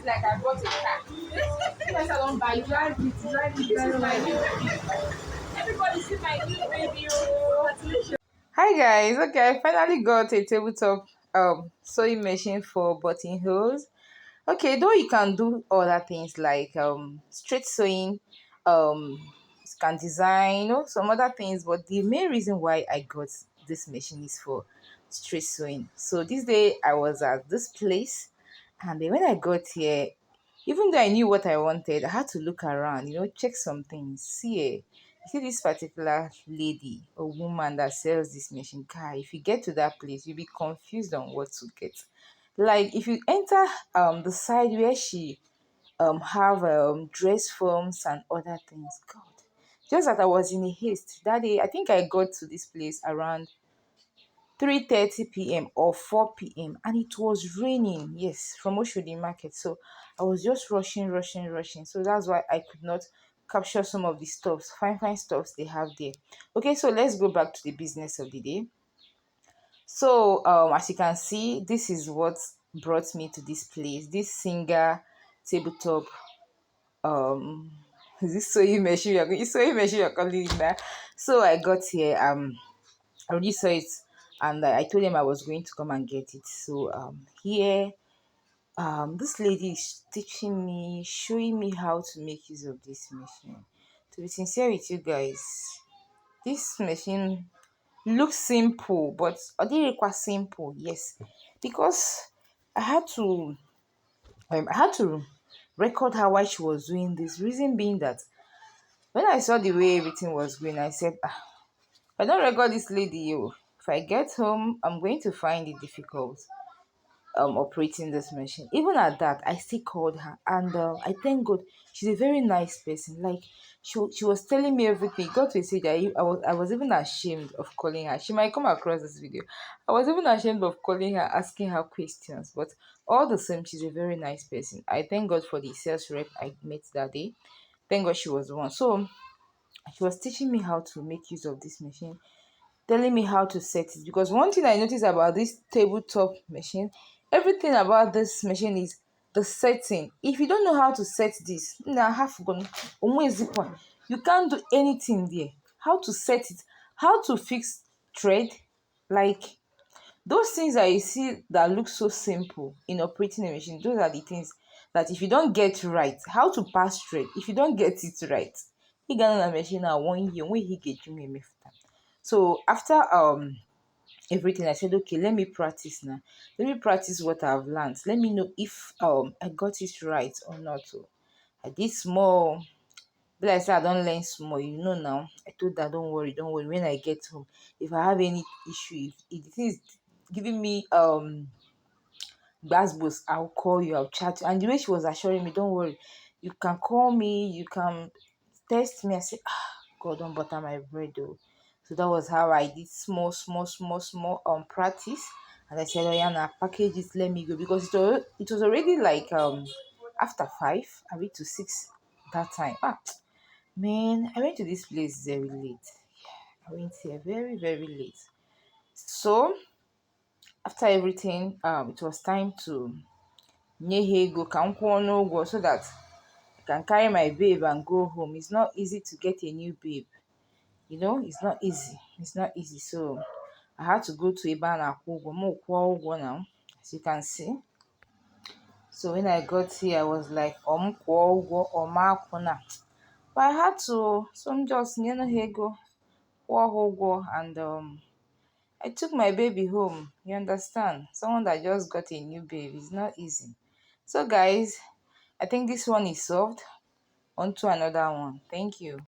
like I bought a car. Yes, I don't buy it. This is my new baby. Everybody see my new baby. Oh, congratulations. Hi guys, okay, I finally got a tabletop sewing machine for buttonholes. Okay, though you can do other things like straight sewing, you can design, some other things, but the main reason why I got this machine is for straight sewing. So this day I was at this place, and then when I got here, even though I knew what I wanted, I had to look around, check some things. You see this particular lady or woman that sells this machine. Car, if you get to that place, you'll be confused on what to get. Like if you enter the side where she have dress forms and other things, God, just that I was in a haste that day. I think I got to this place around 3:30 p.m. or 4 p.m. and it was raining, yes, from Oshodi market. So I was just rushing. So that's why I could not capture some of the stuffs, fine stuffs they have there. Okay, so let's go back to the business of the day. So as you can see, this is what brought me to this place, this singer tabletop um is this sewing machine you're calling it that. So I got here, I already saw it, and I told him I was going to come and get it. So here, this lady is teaching me, showing me how to make use of this machine. To be sincere with you guys, this machine looks simple, but they require simple, yes, because I had to record her while she was doing this. Reason being that when I saw the way everything was going, I said, if I don't record this lady, if I get home, I'm going to find it difficult operating this machine. Even at that, I still called her, and I thank God she's a very nice person. Like she was telling me everything. Got to say that I was even ashamed of calling her. She might come across this video. I was even ashamed of calling her, asking her questions. But all the same, she's a very nice person. I thank God for the sales rep I met that day. Thank God she was the one. So she was teaching me how to make use of this machine, telling me how to set it. Because one thing I noticed about this tabletop machine, everything about this machine is the setting. If you don't know how to set this, now half gone, you can't do anything there. How to set it, how to fix thread, like those things that you see that look so simple in operating a machine, those are the things that if you don't get right, how to pass thread, if you don't get it right, you get on a machine now 1 year, when he get you me. So after everything, I said, okay, let me practice now. Let me practice what I've learned. Let me know if I got it right or not. So I did small. But I said I don't learn small, now. I told her, don't worry. When I get home, if I have any issue, if the thing is giving me Gbasgbos, I'll call you, I'll chat you. And the way she was assuring me, don't worry, you can call me, you can text me. I said, God, don't butter my bread though. So that was how I did small practice. And I said, oh yeah, now package it, let me go. Because it was already like after 5, I went to 6 that time. Man, I went to this place very late. I went here very late. So after everything, it was time to go so that I can carry my babe and go home. It's not easy to get a new babe. It's not easy. It's not easy. So I had to go to Iban Akwogo now, as you can see. So when I got here, I was like, but I had to some just hego and I took my baby home. You understand? Someone that just got a new baby is not easy. So guys, I think this one is solved. On to another one. Thank you.